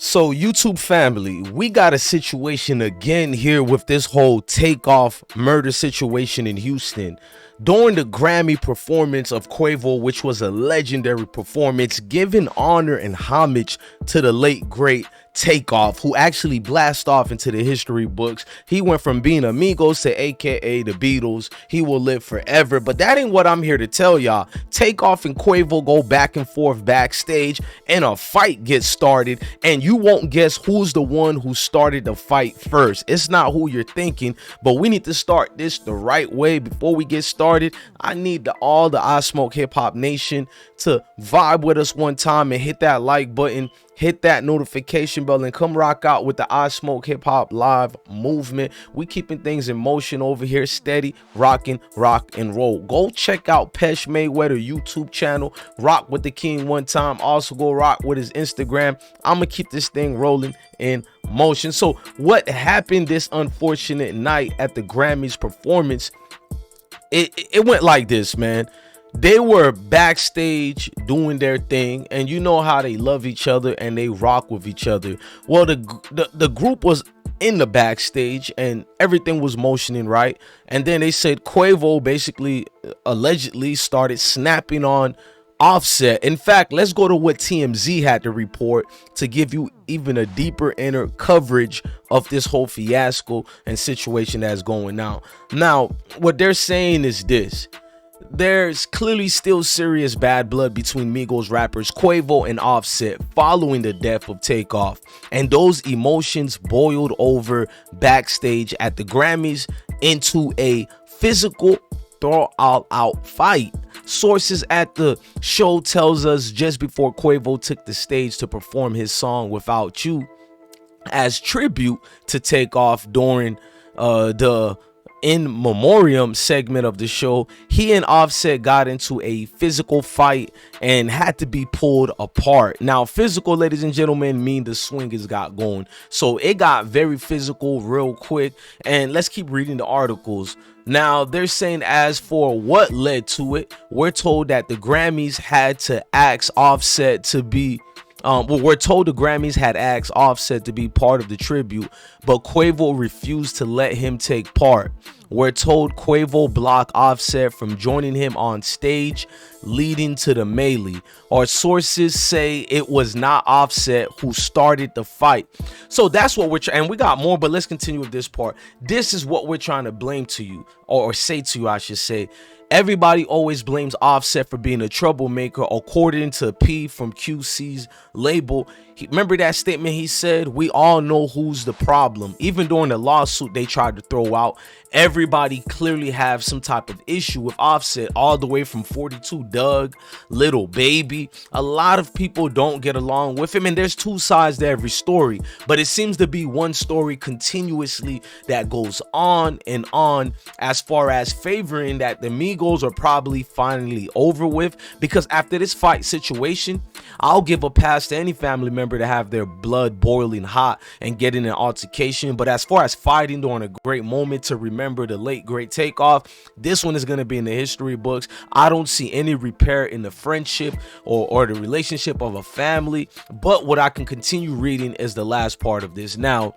So YouTube family, we got a situation again here with this whole Takeoff murder situation in Houston. During the Grammy performance of Quavo, which was a legendary performance, giving honor and homage to the late great Takeoff, who actually blasted off into the history books. He went from being Amigos to AKA the Beatles. He will live forever. But that ain't what I'm here to tell y'all. Takeoff and Quavo go back and forth backstage, and a fight gets started, and you won't guess who's the one who started the fight first. It's not who you're thinking, but we need to start this the right way. Before we get started, I need all the IsmokeHiphop Nation to vibe with us one time and hit that like button, hit that notification bell, and come rock out with the IsmokeHiphop live movement. We keeping things in motion over here, steady rocking, rock and roll. Go check out Pesh Mayweather YouTube channel, rock with the king one time. Also go rock with his Instagram. I'm gonna keep this thing rolling in motion. So what happened this unfortunate night at the Grammys performance? It went like this, man. They were backstage doing their thing, and you know how they love each other and they rock with each other. Well, the group was in the backstage and everything was motioning right, and then they said Quavo basically allegedly started snapping on Offset. In fact, let's go to what TMZ had to report to give you even a deeper inner coverage of this whole fiasco and situation that's going on. Now, what they're saying is this: there's clearly still serious bad blood between Migos rappers Quavo and Offset following the death of Takeoff, and those emotions boiled over backstage at the Grammys into a physical all-out fight. Sources at the show tells us just before Quavo took the stage to perform his song Without You as tribute to Takeoff during the in memoriam segment of the show, he and Offset got into a physical fight and had to be pulled apart. Now, physical, ladies and gentlemen, mean the swingers got going. So it got very physical real quick. And let's keep reading the articles. Now, they're saying as for what led to it, we're told that the Grammys had to ask Offset to be we're told the Grammys had asked Offset to be part of the tribute, but Quavo refused to let him take part. We're told Quavo blocked Offset from joining him on stage, leading to the melee. Our sources say it was not Offset who started the fight. So that's what we're and we got more, but let's continue with this part. This is what we're trying to blame to you, or say to you, I should say. Everybody always blames Offset for being a troublemaker, according to P from QC's label. Remember that statement he said? We all know who's the problem. Even during the lawsuit they tried to throw out, everybody clearly have some type of issue with Offset, all the way from 42 Doug, Little Baby. A lot of people don't get along with him, and there's two sides to every story, but it seems to be one story continuously that goes on and on, as far as favoring that the Migos are probably finally over with, because after this fight situation, I'll give a pass to any family member to have their blood boiling hot and get in an altercation, but as far as fighting during a great moment to remember the late great Takeoff, this one is going to be in the history books. I don't see any repair in the friendship or the relationship of a family, but what I can continue reading is the last part of this. Now,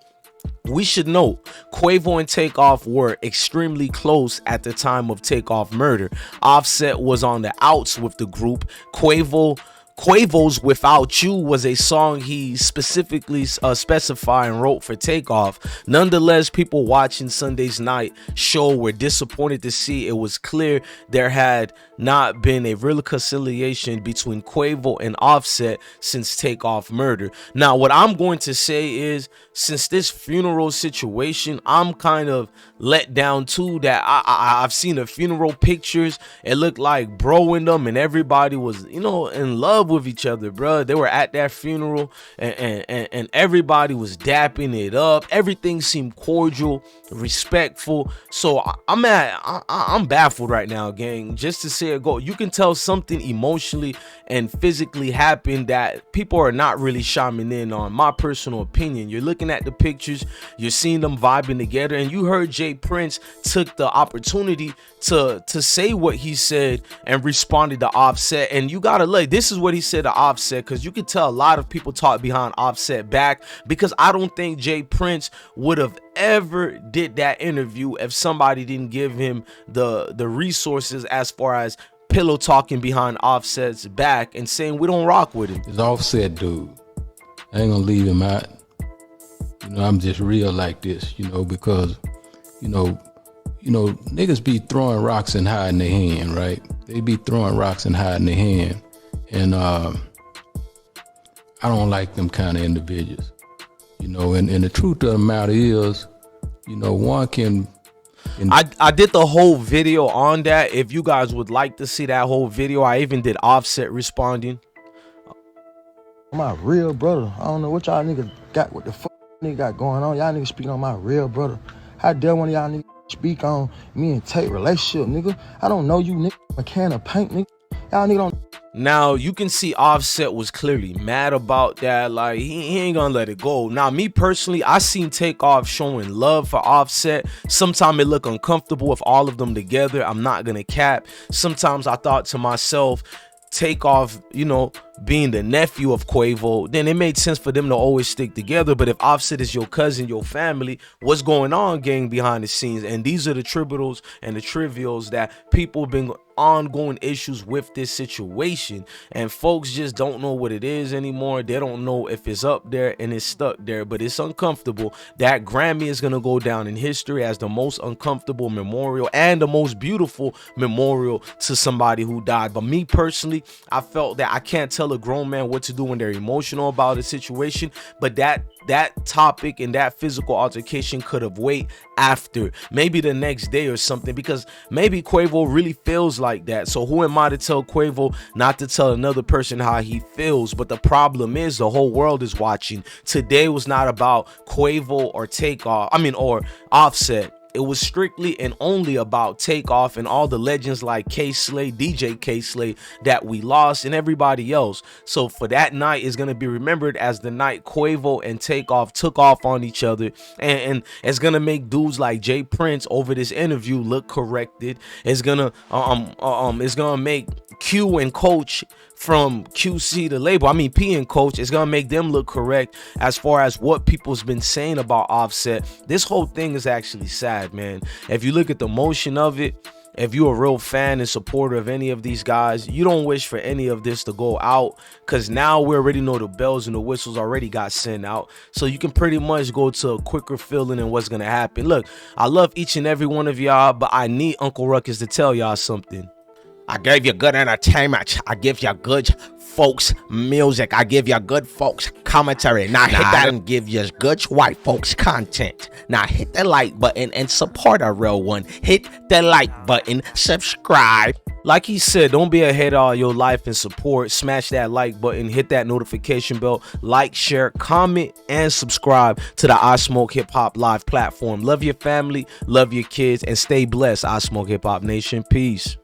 we should note Quavo and Takeoff were extremely close at the time of Takeoff murder. Offset was on the outs with the group. Quavo's Without You was a song he specifically specified and wrote for Takeoff. Nonetheless, people watching Sunday's night show were disappointed to see it was clear there had not been a real reconciliation between Quavo and Offset since Takeoff murder. Now, what I'm going to say is, since this funeral situation, I'm kind of let down too, that I've seen the funeral pictures. It looked like bro and them and everybody was, you know, in love with each other, bro. They were at that funeral and everybody was dapping it up. Everything seemed cordial, respectful. So I'm baffled right now, gang. Just to say it go, you can tell something emotionally and physically happened that people are not really chiming in on. My personal opinion, you're looking at the pictures, you're seeing them vibing together, and you heard Jay Prince took the opportunity to say what he said and responded to Offset, and you gotta look, this is what he said to Offset, because you could tell a lot of people talk behind Offset back, because I don't think Jay Prince would have ever did that interview if somebody didn't give him the resources as far as pillow talking behind Offset's back and saying we don't rock with him. It's Offset, dude. I ain't gonna leave him out. You know, I'm just real like this, you know, because, you know, niggas be throwing rocks and hiding their hand, right? They be throwing rocks and hiding their hand. And I don't like them kind of individuals, you know, and the truth of the matter is, you know, one can... I did the whole video on that. If you guys would like to see that whole video, I even did Offset responding. My real brother. I don't know what y'all niggas got, what the fuck nigga got going on. Y'all niggas speaking on my real brother. How dare one of y'all niggas speak on me and Tate relationship, nigga? I don't know you, nigga. A can of paint, nigga. Y'all niggas don't. Now, you can see Offset was clearly mad about that. Like, he ain't gonna let it go. Now, me personally, I seen Takeoff showing love for Offset. Sometimes it look uncomfortable with all of them together. I'm not gonna cap. Sometimes I thought to myself, Takeoff, you know, being the nephew of Quavo, then it made sense for them to always stick together. But if Offset is your cousin, your family, what's going on, gang, behind the scenes? And these are the tributals and the trivials that people have been ongoing issues with this situation, and folks just don't know what it is anymore. They don't know if it's up there and it's stuck there, but it's uncomfortable. That Grammy is gonna go down in history as the most uncomfortable memorial and the most beautiful memorial to somebody who died. But me personally, I felt that I can't tell a grown man what to do when they're emotional about a situation, but that topic and that physical altercation could have waited after, maybe the next day or something, because maybe Quavo really feels like that. So who am I to tell Quavo not to tell another person how he feels? But the problem is the whole world is watching. Today was not about Quavo or Takeoff, or Offset. It was strictly and only about Takeoff and all the legends like K-Slay, DJ K-Slay that we lost, and everybody else. So for that night is going to be remembered as the night Quavo and Takeoff took off on each other, and it's going to make dudes like Jay Prince over this interview look corrected. It's going to make Q and Coach from QC the label, P and Coach, is gonna make them look correct as far as what people's been saying about Offset. This whole thing is actually sad, man. If you look at the motion of it, if you're a real fan and supporter of any of these guys, you don't wish for any of this to go out, because now we already know the bells and the whistles already got sent out. So you can pretty much go to a quicker feeling in what's gonna happen. Look, I love each and every one of y'all, but I need Uncle Ruckus to tell y'all something. I gave you good entertainment. I give you good folks music. I give you good folks commentary. Now hit that and give you good white folks content. Now hit the like button and support a real one. Hit the like button, subscribe. Like he said, don't be a hater all your life and support. Smash that like button, hit that notification bell, like, share, comment, and subscribe to the IsmokeHiphop live platform. Love your family, love your kids, and stay blessed, IsmokeHiphop Nation. Peace.